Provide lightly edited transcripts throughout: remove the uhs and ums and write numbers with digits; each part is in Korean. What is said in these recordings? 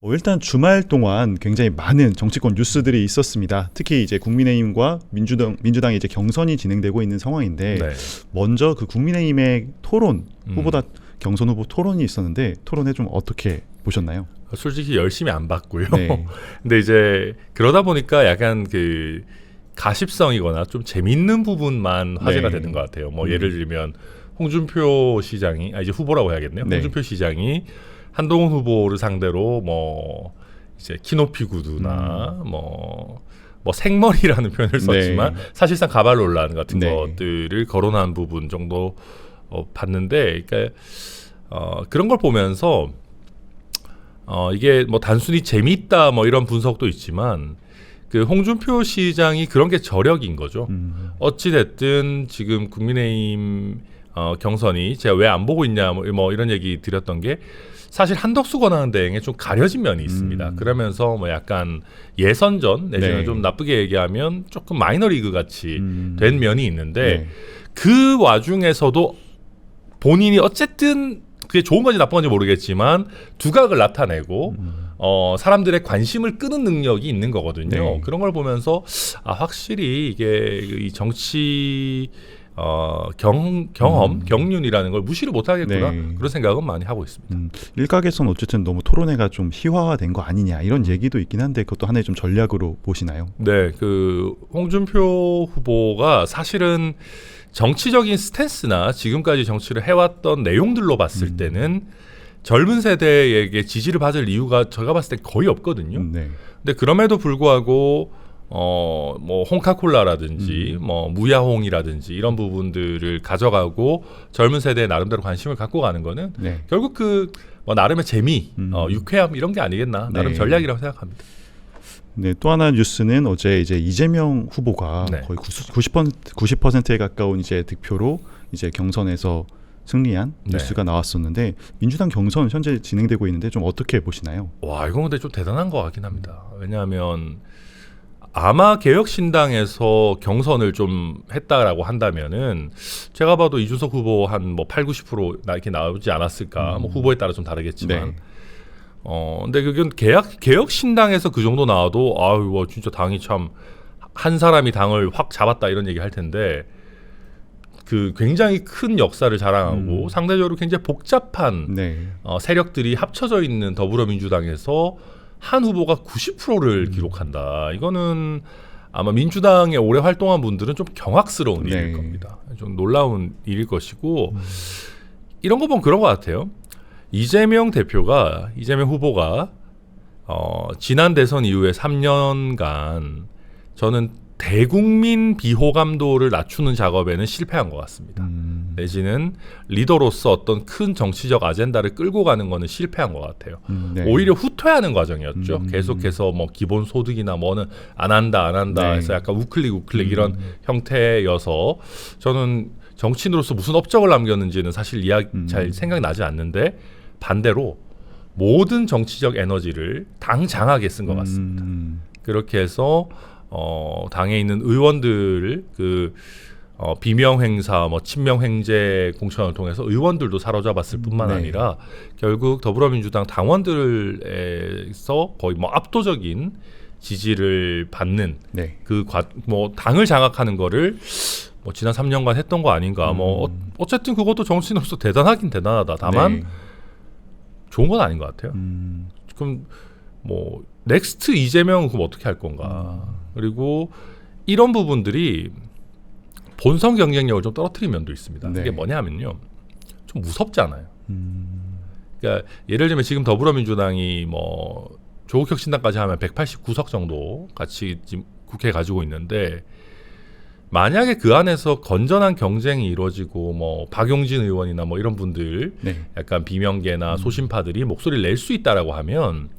일단 주말 동안 굉장히 많은 정치권 뉴스들이 있었습니다. 특히 이제 국민의힘과 민주당의 이제 경선이 진행되고 있는 상황인데 네. 먼저 그 국민의힘의 토론 후보다 경선 후보 토론이 있었는데 토론회 좀 어떻게 보셨나요? 솔직히 열심히 안 봤고요. 네. 근데 이제 그러다 보니까 약간 그 가십성이거나 좀 재밌는 부분만 화제가 네. 되는 것 같아요. 뭐 예를 들면 홍준표 시장이 이제 후보라고 해야겠네요. 네. 홍준표 시장이 한동훈 후보를 상대로 뭐 이제 키높이 구두나 뭐 생머리라는 표현을 썼지만 네. 사실상 가발 논란 같은 네. 것들을 거론한 부분 정도 봤는데, 그러니까 그런 걸 보면서 이게 뭐 단순히 재미있다 뭐 이런 분석도 있지만 그 홍준표 시장이 그런 게 저력인 거죠. 어찌 됐든 지금 국민의힘 경선이 제가 왜 안 보고 있냐 뭐 이런 얘기 드렸던 게 사실 한덕수 권한 대행에 좀 가려진 면이 있습니다. 그러면서 뭐 약간 예선전 내지는 네. 좀 나쁘게 얘기하면 조금 마이너리그 같이 된 면이 있는데 네. 그 와중에서도 본인이 어쨌든 그게 좋은 건지 나쁜 건지 모르겠지만 두각을 나타내고 사람들의 관심을 끄는 능력이 있는 거거든요. 네. 그런 걸 보면서 확실히 이게 이 정치 경륜이라는 걸 무시를 못하겠구나, 네. 그런 생각은 많이 하고 있습니다. 일각에서는 어쨌든 너무 토론회가 좀 희화화된 거 아니냐 이런 얘기도 있긴 한데 그것도 하나의 좀 전략으로 보시나요? 네, 그 홍준표 후보가 사실은 정치적인 스탠스나 지금까지 정치를 해왔던 내용들로 봤을 때는 젊은 세대에게 지지를 받을 이유가 제가 봤을 때 거의 없거든요. 네. 근데 그럼에도 불구하고 뭐 홍카콜라라든지 뭐 무야홍이라든지 이런 부분들을 가져가고 젊은 세대에 나름대로 관심을 갖고 가는 거는 네. 결국 그 뭐 나름의 재미, 유쾌함 이런 게 아니겠나, 나름 네. 전략이라고 생각합니다. 네, 또 하나 뉴스는 어제 이제 이재명 후보가 네. 거의 90%에 가까운 이제 득표로 이제 경선에서 승리한 네. 뉴스가 나왔었는데 민주당 경선 현재 진행되고 있는데 좀 어떻게 보시나요? 와, 이건 근데 좀 대단한 것 같긴 합니다. 왜냐하면 아마 개혁신당에서 경선을 좀 했다라고 한다면은 제가 봐도 이준석 후보 한 뭐 80, 90% 이렇게 나오지 않았을까. 뭐 후보에 따라 좀 다르겠지만. 네. 근데 그건 개혁신당에서 그 정도 나와도 아유, 와, 진짜 당이 참 한 사람이 당을 확 잡았다 이런 얘기 할 텐데, 그 굉장히 큰 역사를 자랑하고 상대적으로 굉장히 복잡한 네. 세력들이 합쳐져 있는 더불어민주당에서 한 후보가 90%를 기록한다. 이거는 아마 민주당에 오래 활동한 분들은 좀 경악스러운 네. 일일 겁니다. 좀 놀라운 일일 것이고, 이런 거 보면 그런 것 같아요. 이재명 후보가 지난 대선 이후에 3년간 저는 대국민 비호감도를 낮추는 작업에는 실패한 것 같습니다. 내지는 리더로서 어떤 큰 정치적 아젠다를 끌고 가는 거는 실패한 것 같아요. 네. 오히려 후퇴하는 과정이었죠. 계속해서 뭐 기본소득이나 뭐는 안 한다 네. 해서 약간 우클릭 이런 형태여서 저는 정치인으로서 무슨 업적을 남겼는지는 사실 잘 생각이 나지 않는데, 반대로 모든 정치적 에너지를 당장하게 쓴 것 같습니다. 그렇게 해서 당에 있는 의원들 비명 행사, 뭐 친명 횡재 공천을 통해서 의원들도 사로잡았을 뿐만 네. 아니라 결국 더불어민주당 당원들에서 거의 뭐 압도적인 지지를 받는 네. 뭐 당을 장악하는 거를 뭐 지난 3년간 했던 거 아닌가. 뭐 어쨌든 그것도 정치인으로서 대단하긴 대단하다. 다만 네. 좋은 건 아닌 것 같아요. 그럼 뭐 넥스트 이재명 그럼 어떻게 할 건가. 그리고 이런 부분들이 본선 경쟁력을 좀 떨어뜨린 면도 있습니다. 네. 이게 뭐냐면요, 좀 무섭잖아요. 그러니까 예를 들면 지금 더불어민주당이 뭐 조국혁신당까지 하면 189석 정도 같이 지금 국회에 가지고 있는데, 만약에 그 안에서 건전한 경쟁이 이루어지고 뭐 박용진 의원이나 뭐 이런 분들 네. 약간 비명계나 소신파들이 목소리를 낼 수 있다라고 하면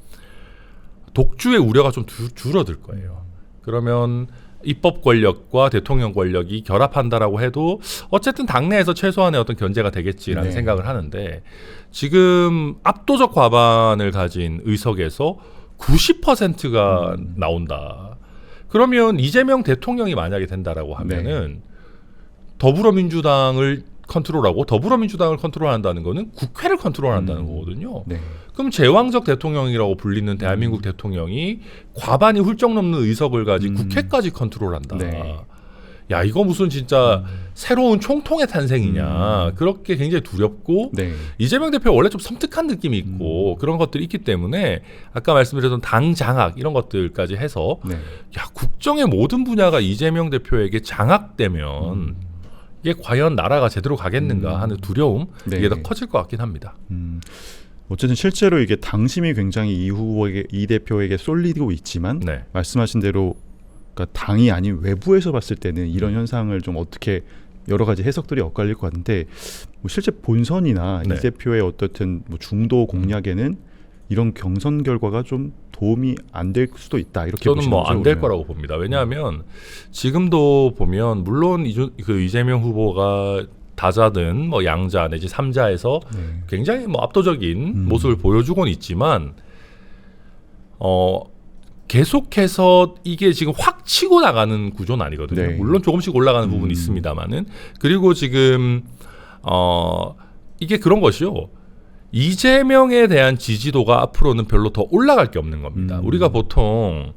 독주의 우려가 좀 줄어들 거예요. 그러면 입법 권력과 대통령 권력이 결합한다라고 해도 어쨌든 당내에서 최소한의 어떤 견제가 되겠지라는 네. 생각을 하는데, 지금 압도적 과반을 가진 의석에서 90%가 나온다. 그러면 이재명 대통령이 만약에 된다라고 하면은 더불어민주당을 컨트롤하고 더불어민주당을 컨트롤한다는 거는 국회를 컨트롤한다는 거거든요. 네. 그럼 제왕적 대통령이라고 불리는 대한민국 대통령이 과반이 훌쩍 넘는 의석을 가진 국회까지 컨트롤한다. 네. 야, 이거 무슨 진짜 새로운 총통의 탄생이냐. 그렇게 굉장히 두렵고 네. 이재명 대표 원래 좀 섬뜩한 느낌이 있고 그런 것들이 있기 때문에 아까 말씀드렸던 당 장악 이런 것들까지 해서 네. 야, 국정의 모든 분야가 이재명 대표에게 장악되면 이게 과연 나라가 제대로 가겠는가 하는 두려움 네. 이게 더 커질 것 같긴 합니다. 어쨌든 실제로 이게 당심이 굉장히 이 후보에게 이 대표에게 쏠리고 있지만 네. 말씀하신 대로 그러니까 당이 아닌 외부에서 봤을 때는 이런 현상을 좀 어떻게 여러 가지 해석들이 엇갈릴 것 같은데 뭐 실제 본선이나 네. 이 대표의 어떻든 뭐 중도 공략에는 이런 경선 결과가 좀 도움이 안 될 수도 있다 이렇게 저는 보시는 뭐 거죠? 안 될 그러면? 거라고 봅니다. 왜냐하면 지금도 보면 물론 그 이재명 후보가 다자든 뭐 양자 내지 삼자에서 네. 굉장히 뭐 압도적인 모습을 보여주고는 있지만 계속해서 이게 지금 확 치고 나가는 구조는 아니거든요. 네. 물론 조금씩 올라가는 부분이 있습니다만은 그리고 지금 이게 그런 것이요. 이재명에 대한 지지도가 앞으로는 별로 더 올라갈 게 없는 겁니다. 우리가 보통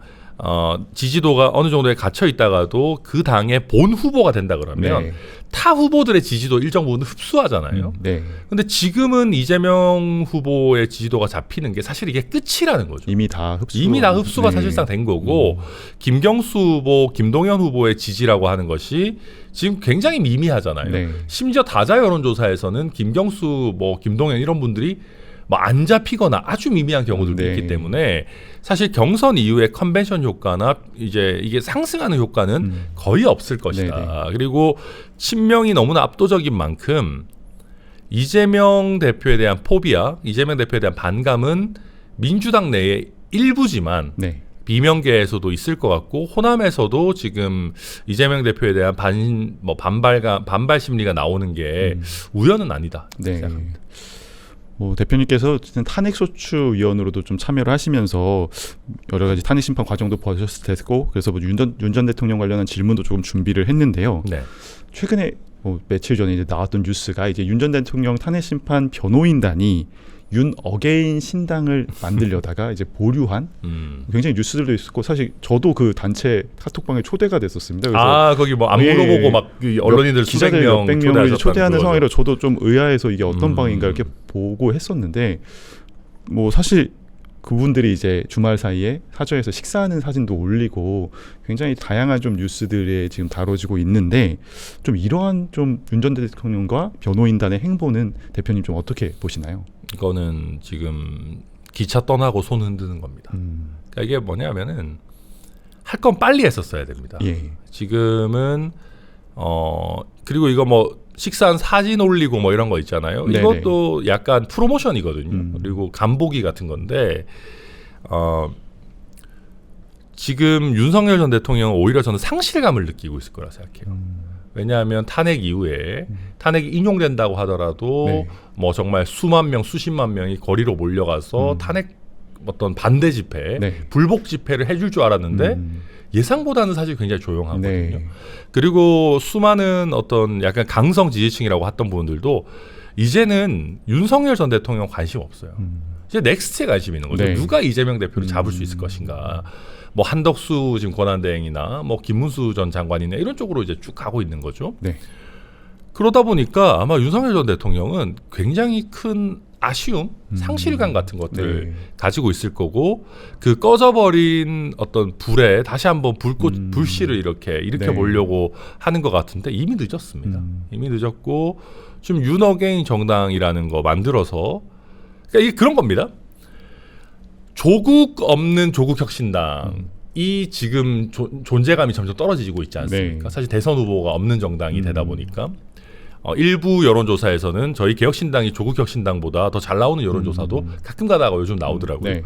지지도가 어느 정도에 갇혀 있다가도 그 당의 본 후보가 된다 그러면 네. 타 후보들의 지지도 일정 부분 흡수하잖아요. 네. 근데 지금은 이재명 후보의 지지도가 잡히는 게 사실 이게 끝이라는 거죠. 이미 다 흡수가 네. 사실상 된 거고 김경수 후보, 김동연 후보의 지지라고 하는 것이 지금 굉장히 미미하잖아요. 네. 심지어 다자 여론조사에서는 김경수, 뭐 김동연 이런 분들이 뭐 안 잡히거나 아주 미미한 경우들도 네. 있기 때문에 사실 경선 이후에 컨벤션 효과나 이제 이게 상승하는 효과는 거의 없을 것이다. 네. 그리고 친명이 너무나 압도적인 만큼 이재명 대표에 대한 포비아, 이재명 대표에 대한 반감은 민주당 내에 일부지만 네. 비명계에서도 있을 것 같고 호남에서도 지금 이재명 대표에 대한 반발 심리가 나오는 게 우연은 아니다. 네. 생각합니다. 뭐 대표님께서 어쨌든 탄핵소추위원으로도 좀 참여를 하시면서 여러 가지 탄핵 심판 과정도 보셨을 테고 그래서 뭐 윤 전 대통령 관련한 질문도 조금 준비를 했는데요. 네. 최근에 며칠 전에 이제 나왔던 뉴스가 이제 윤 전 대통령 탄핵 심판 변호인단이 윤 어게인 신당을 만들려다가 이제 보류한 굉장히 뉴스들도 있었고 사실 저도 그 단체 카톡방에 초대가 됐었습니다. 그래서 거기 뭐 안 물어보고 막 언론인들 기자들 수백 명 몇백 명을 초대하는 거죠. 상황이라 저도 좀 의아해서 이게 어떤 방인가 이렇게 보고 했었는데 뭐 사실 그분들이 이제 주말 사이에 사저에서 식사하는 사진도 올리고 굉장히 다양한 좀 뉴스들에 지금 다뤄지고 있는데 좀 이러한 좀 윤 전 대통령과 변호인단의 행보는 대표님 좀 어떻게 보시나요? 이거는 지금 기차 떠나고 손 흔드는 겁니다. 그러니까 이게 뭐냐면은 할 건 빨리 했었어야 됩니다. 예. 지금은 그리고 이거 뭐 식사한 사진 올리고 뭐 이런 거 있잖아요. 네네. 이것도 약간 프로모션이거든요. 그리고 간보기 같은 건데 지금 윤석열 전 대통령은 오히려 저는 상실감을 느끼고 있을 거라 생각해요. 왜냐하면 탄핵 이후에 탄핵이 인용된다고 하더라도 네. 뭐 정말 수만 명, 수십만 명이 거리로 몰려가서 탄핵 어떤 반대 집회, 네. 불복 집회를 해줄 줄 알았는데 예상보다는 사실 굉장히 조용하거든요. 네. 그리고 수많은 어떤 약간 강성 지지층이라고 했던 분들도 이제는 윤석열 전 대통령 관심 없어요. 이제 넥스트에 관심 있는 거죠. 네. 누가 이재명 대표를 잡을 수 있을 것인가. 뭐 한덕수 지금 권한대행이나 뭐 김문수 전 장관이나 이런 쪽으로 이제 쭉 가고 있는 거죠. 네. 그러다 보니까 아마 윤석열 전 대통령은 굉장히 큰 아쉬움, 상실감 같은 것들 네. 가지고 있을 거고 그 꺼져버린 어떤 불에 다시 한번 불씨를 이렇게 일으켜 네. 보려고 하는 것 같은데 이미 늦었습니다. 이미 늦었고 지금 윤어게인 정당이라는 거 만들어서 그러니까 이게 그런 겁니다. 조국 없는 조국혁신당이 지금 존재감이 점점 떨어지고 있지 않습니까? 네. 사실 대선 후보가 없는 정당이 되다 보니까 일부 여론조사에서는 저희 개혁신당이 조국혁신당보다 더 잘 나오는 여론조사도 가끔 가다가 요즘 나오더라고요. 네.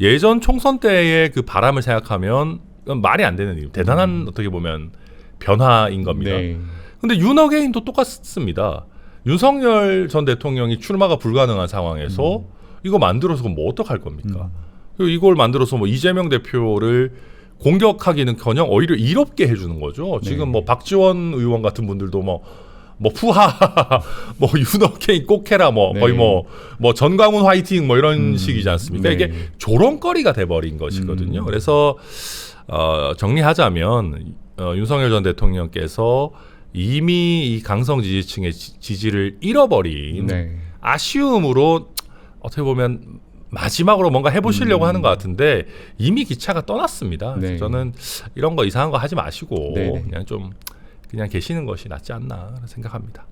예전 총선 때의 그 바람을 생각하면 말이 안 되는 일, 대단한 어떻게 보면 변화인 겁니다. 네. 근데 윤어게인도 똑같습니다. 윤석열 전 대통령이 출마가 불가능한 상황에서 이거 만들어서 뭐 어떡할 겁니까? 그리고 이걸 만들어서 뭐 이재명 대표를 공격하기는 커녕 오히려 이롭게 해주는 거죠. 지금 뭐 박지원 의원 같은 분들도 뭐 뭐 푸하, 뭐 윤호케인 꼭 해라, 뭐 네. 거의 뭐 전광훈 화이팅 뭐 이런 식이지 않습니까? 네. 이게 조롱거리가 돼버린 것이거든요. 그래서 정리하자면 윤석열 전 대통령께서 이미 이 강성 지지층의 지지를 잃어버린 네. 아쉬움으로 어떻게 보면 마지막으로 뭔가 해보시려고 하는 것 같은데 이미 기차가 떠났습니다. 그래서 네. 저는 이런 거 이상한 거 하지 마시고 네네. 그냥 계시는 것이 낫지 않나 생각합니다.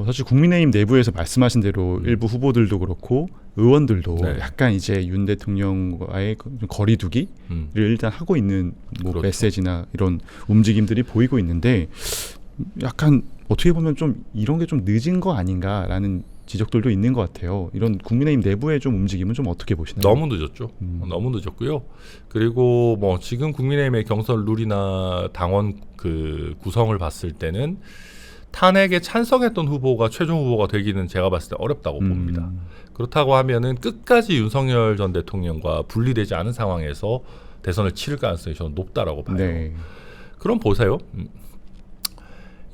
사실 국민의힘 내부에서 말씀하신 대로 일부 후보들도 그렇고 의원들도 네. 약간 이제 윤 대통령과의 좀 거리두기를 일단 하고 있는 뭐 그렇죠. 메시지나 이런 움직임들이 보이고 있는데 약간 어떻게 보면 좀 이런 게 좀 늦은 거 아닌가라는 지적들도 있는 것 같아요. 이런 국민의힘 내부의 좀 움직임은 좀 어떻게 보시나요? 너무 늦었죠. 너무 늦었고요. 그리고 뭐 지금 국민의힘의 경선 룰이나 당원 그 구성을 봤을 때는 탄핵에 찬성했던 후보가 최종 후보가 되기는 제가 봤을 때 어렵다고 봅니다. 그렇다고 하면은 끝까지 윤석열 전 대통령과 분리되지 않은 상황에서 대선을 치를 가능성이 저는 높다라고 봐요. 네. 그럼 보세요.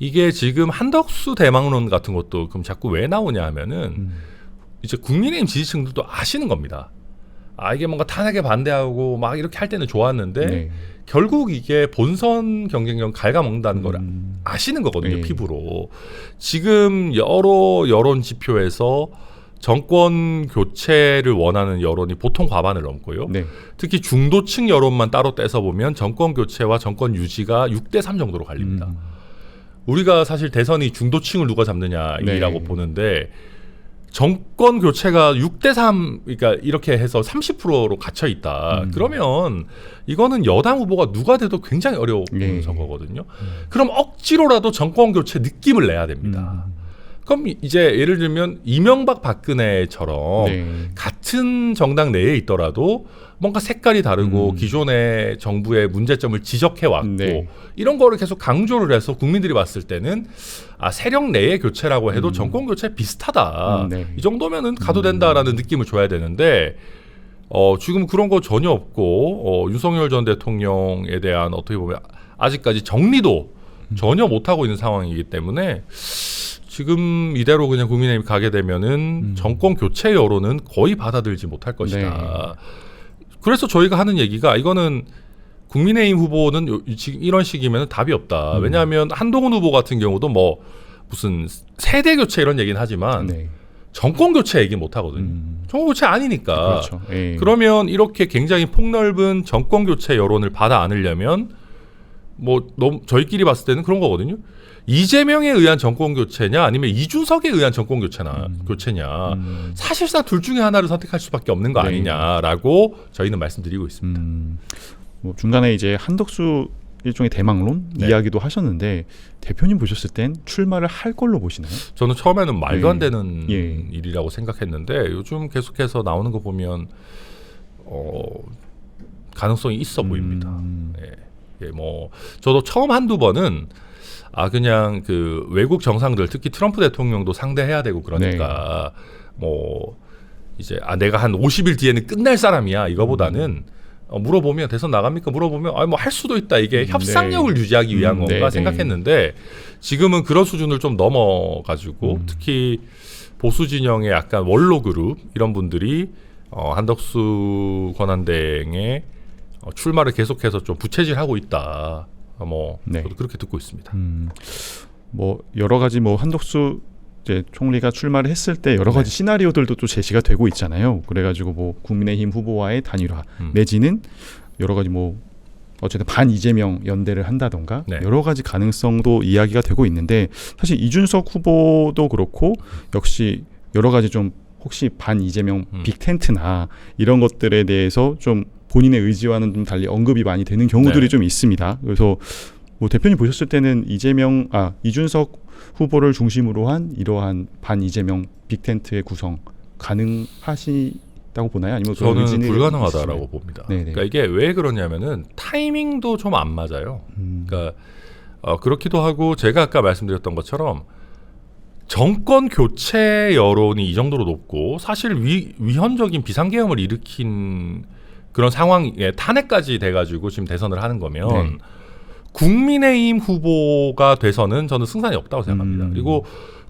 이게 지금 한덕수 대망론 같은 것도 그럼 자꾸 왜 나오냐 하면은 이제 국민의힘 지지층들도 아시는 겁니다. 이게 뭔가 탄핵에 반대하고 막 이렇게 할 때는 좋았는데 네. 결국 이게 본선 경쟁력 갉아먹는다는 걸 아시는 거거든요. 네. 피부로. 지금 여러 여론 지표에서 정권 교체를 원하는 여론이 보통 과반을 넘고요. 네. 특히 중도층 여론만 따로 떼서 보면 정권 교체와 정권 유지가 6대3 정도로 갈립니다. 우리가 사실 대선이 중도층을 누가 잡느냐이라고 네. 보는데 정권 교체가 6대3 그러니까 이렇게 해서 30%로 갇혀 있다. 그러면 이거는 여당 후보가 누가 돼도 굉장히 어려운 네. 선거거든요. 그럼 억지로라도 정권 교체 느낌을 내야 됩니다. 그럼 이제 예를 들면 이명박 박근혜처럼 네. 같은 정당 내에 있더라도 뭔가 색깔이 다르고 기존의 정부의 문제점을 지적해 왔고 네. 이런 거를 계속 강조를 해서 국민들이 봤을 때는 세력 내의 교체라고 해도 정권 교체 비슷하다. 네. 이 정도면은 가도 된다라는 느낌을 줘야 되는데 지금 그런 거 전혀 없고 윤석열 전 대통령에 대한 어떻게 보면 아직까지 정리도 전혀 못 하고 있는 상황이기 때문에 지금 이대로 그냥 국민의힘 가게 되면은 정권 교체 여론은 거의 받아들이지 못할 것이다. 네. 그래서 저희가 하는 얘기가 이거는 국민의힘 후보는 지금 이런 식이면 답이 없다. 왜냐하면 한동훈 후보 같은 경우도 뭐 무슨 세대 교체 이런 얘기는 하지만 네. 정권 교체 얘기 못 하거든요. 정권 교체 아니니까. 그렇죠. 예. 그러면 이렇게 굉장히 폭넓은 정권 교체 여론을 받아 안으려면 뭐 너무 저희끼리 봤을 때는 그런 거거든요. 이재명에 의한 정권 교체냐 아니면 이준석에 의한 정권 교체냐 사실상 둘 중에 하나를 선택할 수밖에 없는 거 네. 아니냐라고 저희는 말씀드리고 있습니다. 뭐 중간에 이제 한덕수 일종의 대망론 네. 이야기도 하셨는데 대표님 보셨을 땐 출마를 할 걸로 보시나요? 저는 처음에는 말도 안 되는 예. 일이라고 생각했는데 요즘 계속해서 나오는 거 보면 가능성이 있어 보입니다. 예, 뭐 저도 처음 한두 번은 그냥 그 외국 정상들 특히 트럼프 대통령도 상대해야 되고 그러니까 뭐 이제 내가 한 50일 뒤에는 끝날 사람이야 이거보다는 물어보면 대선 나갑니까 물어보면 뭐 할 수도 있다 이게 협상력을 유지하기 위한 건가 생각했는데 지금은 그런 수준을 좀 넘어가지고 특히 보수 진영의 약간 원로 그룹 이런 분들이 한덕수 권한대행의 출마를 계속해서 좀 부채질하고 있다. 네. 저도 그렇게 듣고 있습니다. 뭐 여러 가지 뭐 한덕수 이제 총리가 출마를 했을 때 여러 가지 시나리오들도 또 제시가 되고 있잖아요. 그래가지고 뭐 국민의힘 후보와의 단일화 내지는 여러 가지 뭐 어쨌든 반 이재명 연대를 한다던가 네. 여러 가지 가능성도 이야기가 되고 있는데 사실 이준석 후보도 그렇고 역시 여러 가지 좀 혹시 반 이재명 빅텐트나 이런 것들에 대해서 좀 본인의 의지와는 좀 달리 언급이 많이 되는 경우들이 네. 좀 있습니다. 그래서 뭐 대표님 보셨을 때는 이준석 후보를 중심으로 한 이러한 반 이재명 빅텐트의 구성 가능하시다고 보나요? 아니면 그런 저는 의지는 불가능하다라고 있으시나요? 봅니다. 네네. 그러니까 이게 왜 그러냐면은 타이밍도 좀 안 맞아요. 그러니까 그렇기도 하고 제가 아까 말씀드렸던 것처럼 정권 교체 여론이 이 정도로 높고 사실 위헌적인 비상계엄을 일으킨 그런 상황에 탄핵까지 돼가지고 지금 대선을 하는 거면 네. 국민의힘 후보가 돼서는 저는 승산이 없다고 생각합니다. 그리고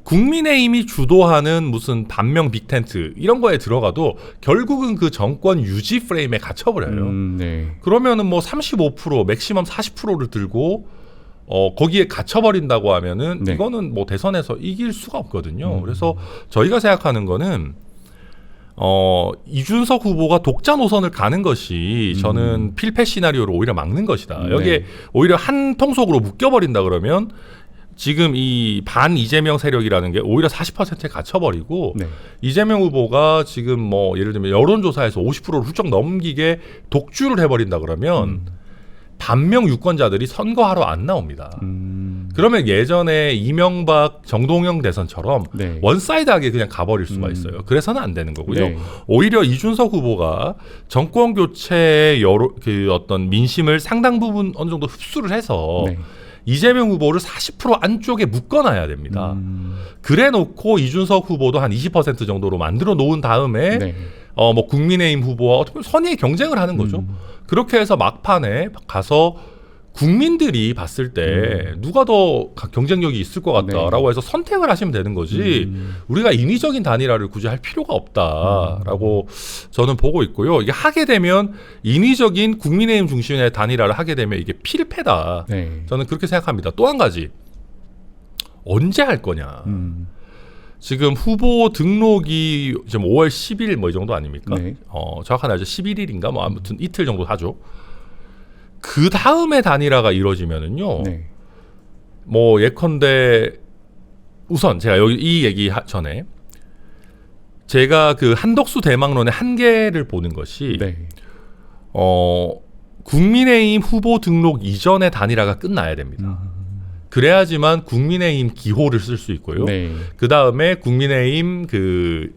국민의힘이 주도하는 무슨 반명 빅텐트 이런 거에 들어가도 결국은 그 정권 유지 프레임에 갇혀버려요. 네. 그러면은 뭐 35% 맥시멈 40%를 들고 거기에 갇혀버린다고 하면은 네. 이거는 뭐 대선에서 이길 수가 없거든요. 그래서 저희가 생각하는 거는 이준석 후보가 독자 노선을 가는 것이 저는 필패 시나리오를 오히려 막는 것이다. 여기에 오히려 한 통속으로 묶여버린다 그러면 지금 이 반 이재명 세력이라는 게 오히려 40%에 갇혀버리고 네. 이재명 후보가 지금 뭐 예를 들면 여론조사에서 50%를 훌쩍 넘기게 독주를 해버린다 그러면 반명 유권자들이 선거하러 안 나옵니다. 그러면 예전에 이명박 정동영 대선처럼 네. 원사이드하게 그냥 가버릴 수가 있어요. 그래서는 안 되는 거고요. 네. 오히려 이준석 후보가 정권 교체의 그 어떤 민심을 상당 부분 어느 정도 흡수를 해서 네. 이재명 후보를 40% 안쪽에 묶어놔야 됩니다. 그래 놓고 이준석 후보도 한 20% 정도로 만들어 놓은 다음에 네. 뭐 국민의힘 후보와 어떻게 보면 선의의 경쟁을 하는 거죠. 그렇게 해서 막판에 가서 국민들이 봤을 때 누가 더 경쟁력이 있을 것 같다라고 해서 선택을 하시면 되는 거지 우리가 인위적인 단일화를 굳이 할 필요가 없다라고 저는 보고 있고요. 이게 하게 되면 인위적인 국민의힘 중심의 단일화를 하게 되면 이게 필패다. 네. 저는 그렇게 생각합니다. 또 한 가지 언제 할 거냐. 지금 후보 등록이 지금 5월 10일 뭐 이 정도 아닙니까? 네. 정확한 날짜 11일인가 뭐 아무튼 이틀 정도 하죠. 그 다음에 단일화가 이루어지면은요. 네. 뭐 예컨대 우선 제가 여기 이 얘기 전에 제가 그 한덕수 대망론의 한계를 보는 것이 네. 국민의힘 후보 등록 이전에 단일화가 끝나야 됩니다. 그래야지만 국민의힘 기호를 쓸 수 있고요. 네. 그 다음에 국민의힘 그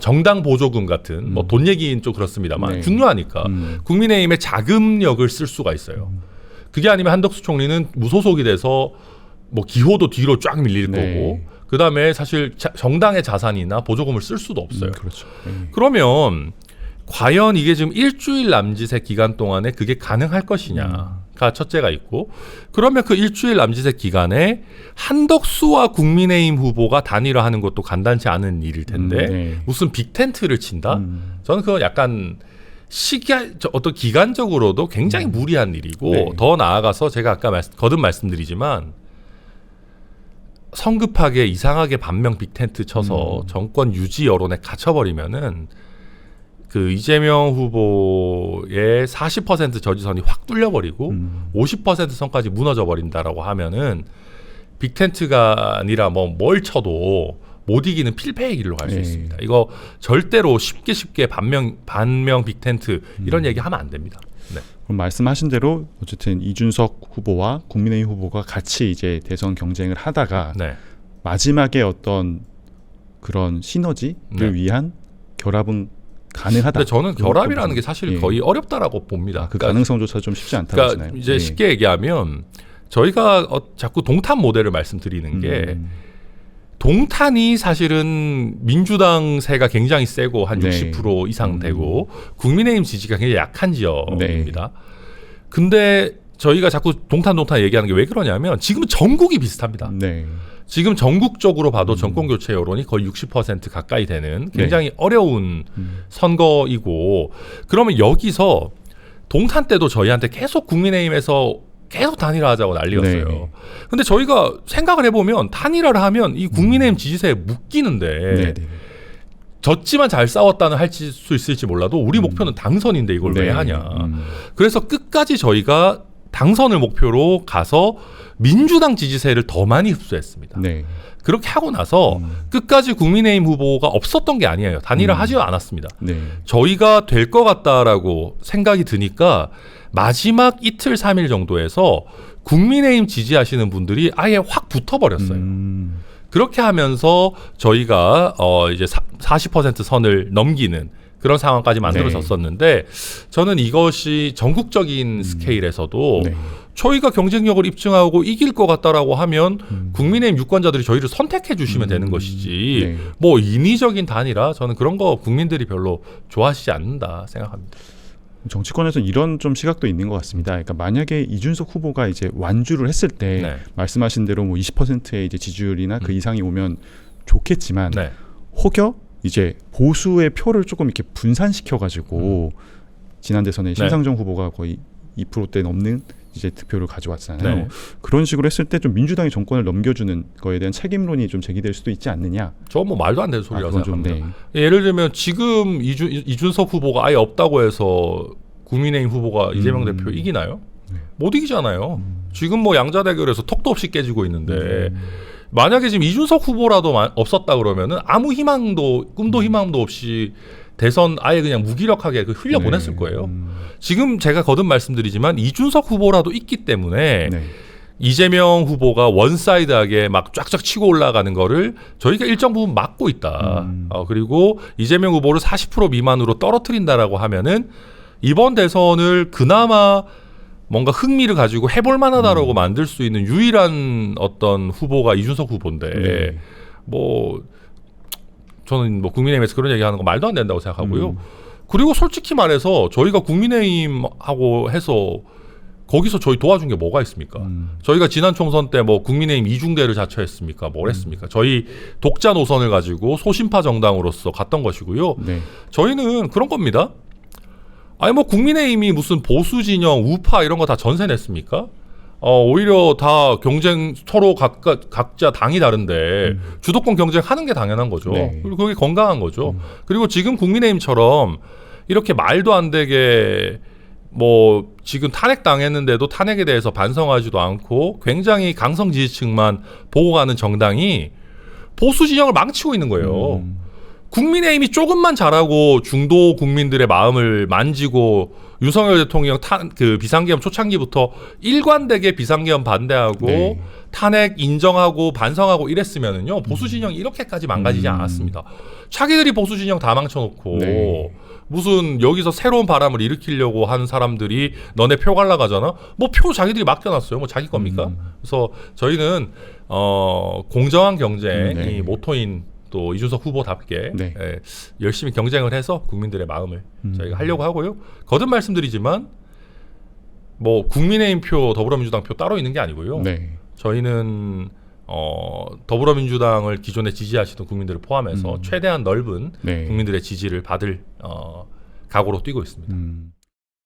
정당 보조금 같은 뭐 돈 얘기는 좀 그렇습니다만 네. 중요하니까 국민의힘의 자금력을 쓸 수가 있어요. 그게 아니면 한덕수 총리는 무소속이 돼서 뭐 기호도 뒤로 쫙 밀릴 네. 거고 그 다음에 사실 정당의 자산이나 보조금을 쓸 수도 없어요. 그렇죠. 네. 그러면 과연 이게 지금 일주일 남짓의 기간 동안에 그게 가능할 것이냐가 첫째가 있고 그러면 그 일주일 남짓의 기간에 한덕수와 국민의힘 후보가 단일화하는 것도 간단치 않은 일일 텐데 네. 무슨 빅텐트를 친다? 저는 그건 약간 어떤 기간적으로도 굉장히 무리한 일이고 네. 더 나아가서 제가 아까 거듭 말씀드리지만 성급하게 이상하게 반명 빅텐트 쳐서 정권 유지 여론에 갇혀버리면은 그 이재명 후보의 40% 저지선이 확 뚫려버리고 50% 선까지 무너져버린다라고 하면은 빅텐트가 아니라 뭐 뭘 쳐도 못 이기는 필패의 길로 갈 수 네. 있습니다. 이거 절대로 쉽게 반명 빅텐트 이런 얘기 하면 안 됩니다. 네. 그럼 말씀하신 대로 어쨌든 이준석 후보와 국민의힘 후보가 같이 이제 대선 경쟁을 하다가 네. 마지막에 어떤 그런 시너지를 네. 위한 결합은 가능하다. 근데 저는 결합이라는 게 사실 예. 거의 어렵다라고 봅니다. 그 가능성조차 좀 쉽지 않다고 그러니까 하시나요? 이제 예. 쉽게 얘기하면 저희가 자꾸 동탄 모델을 말씀드리는 게 동탄이 사실은 민주당 세가 굉장히 세고 한 네. 60% 이상 되고 국민의힘 지지가 굉장히 약한 지역입니다. 네. 근데 저희가 자꾸 동탄 얘기하는 게 왜 그러냐면 지금은 전국이 비슷합니다. 네. 지금 전국적으로 봐도 정권 교체 여론이 거의 60% 가까이 되는 굉장히 어려운 선거이고 그러면 여기서 동탄 때도 저희한테 계속 국민의힘에서 계속 단일화하자고 난리였어요. 네. 근데 저희가 생각을 해보면 단일화를 하면 이 국민의힘 지지세에 묶이는데 네. 네. 졌지만 잘 싸웠다는 할 수 있을지 몰라도 우리 목표는 당선인데 이걸 네. 왜 하냐. 그래서 끝까지 저희가 당선을 목표로 가서 민주당 지지세를 더 많이 흡수했습니다. 네. 그렇게 하고 나서 끝까지 국민의힘 후보가 없었던 게 아니에요. 단일화 하지 않았습니다. 네. 저희가 될 것 같다라고 생각이 드니까 마지막 이틀 3일 정도에서 국민의힘 지지하시는 분들이 아예 확 붙어버렸어요. 그렇게 하면서 저희가 이제 40% 선을 넘기는 그런 상황까지 만들어졌었는데 저는 이것이 전국적인 스케일에서도 네. 저희가 경쟁력을 입증하고 이길 것 같다라고 하면 국민의힘 유권자들이 저희를 선택해 주시면 되는 것이지 네. 뭐 인위적인 단일화 저는 그런 거 국민들이 별로 좋아하시지 않는다 생각합니다. 정치권에서 이런 좀 시각도 있는 것 같습니다. 그러니까 만약에 이준석 후보가 이제 완주를 했을 때 네. 말씀하신 대로 뭐 20%의 이제 지지율이나 그 이상이 오면 좋겠지만 네. 혹여 이제 보수의 표를 조금 이렇게 분산시켜 가지고 지난 대선에 심상정 후보가 거의 2%대 넘는 이제 득표를 가져왔잖아요. 네. 그런 식으로 했을 때 좀 민주당이 정권을 넘겨주는 거에 대한 책임론이 좀 제기될 수도 있지 않느냐. 저건 뭐 말도 안 되는 소리라고 그건 좀, 생각합니다. 예를 들면 지금 이준석 후보가 아예 없다고 해서 국민의힘 후보가 이재명 대표 이기나요? 못 이기잖아요. 지금 뭐 양자 대결에서 턱도 없이 깨지고 있는데 만약에 지금 이준석 후보라도 없었다 그러면은 아무 희망도 꿈도 희망도 없이 대선 아예 그냥 무기력하게 흘려 보냈을 거예요. 지금 제가 거듭 말씀드리지만 이준석 후보라도 있기 때문에 네. 이재명 후보가 원사이드하게 막 쫙쫙 치고 올라가는 거를 저희가 일정 부분 막고 있다. 그리고 이재명 후보를 40% 미만으로 떨어뜨린다라고 하면은 이번 대선을 그나마 뭔가 흥미를 가지고 해볼 만하다라고 만들 수 있는 유일한 어떤 후보가 이준석 후보인데 네. 뭐 저는 뭐 국민의힘에서 그런 얘기하는 거 말도 안 된다고 생각하고요. 그리고 솔직히 말해서 저희가 국민의힘하고 해서 거기서 저희 도와준 게 뭐가 있습니까? 저희가 지난 총선 때 뭐 국민의힘 이중대를 자처했습니까? 뭘 했습니까? 저희 독자 노선을 가지고 소신파 정당으로서 갔던 것이고요. 네. 저희는 그런 겁니다. 아니 뭐 국민의힘이 무슨 보수 진영, 우파 이런 거 다 전세 냈습니까? 오히려 다 경쟁 서로 각자 당이 다른데 주도권 경쟁하는 게 당연한 거죠. 네. 그리고 그게 건강한 거죠. 그리고 지금 국민의힘처럼 이렇게 말도 안 되게 뭐 지금 탄핵 당했는데도 탄핵에 대해서 반성하지도 않고 굉장히 강성 지지층만 보고 가는 정당이 보수 진영을 망치고 있는 거예요. 국민의힘이 조금만 잘하고 중도 국민들의 마음을 만지고 윤석열 대통령 그 비상계엄 초창기부터 일관되게 비상계엄 반대하고 네. 탄핵 인정하고 반성하고 이랬으면은요 보수 진영이 이렇게까지 망가지지 않았습니다. 자기들이 보수 진영 다 망쳐놓고 네. 무슨 여기서 새로운 바람을 일으키려고 하는 사람들이 너네 표 갈라가잖아. 뭐 표 자기들이 맡겨놨어요. 뭐 자기 겁니까? 그래서 저희는 공정한 경쟁이 네. 모토인 또 이준석 후보답게 네. 열심히 경쟁을 해서 국민들의 마음을 저희가 하려고 하고요. 거듭 말씀드리지만 뭐 국민의힘 표, 더불어민주당 표 따로 있는 게 아니고요. 네. 저희는 더불어민주당을 기존에 지지하시던 국민들을 포함해서 최대한 넓은 네. 국민들의 지지를 받을 각오로 뛰고 있습니다.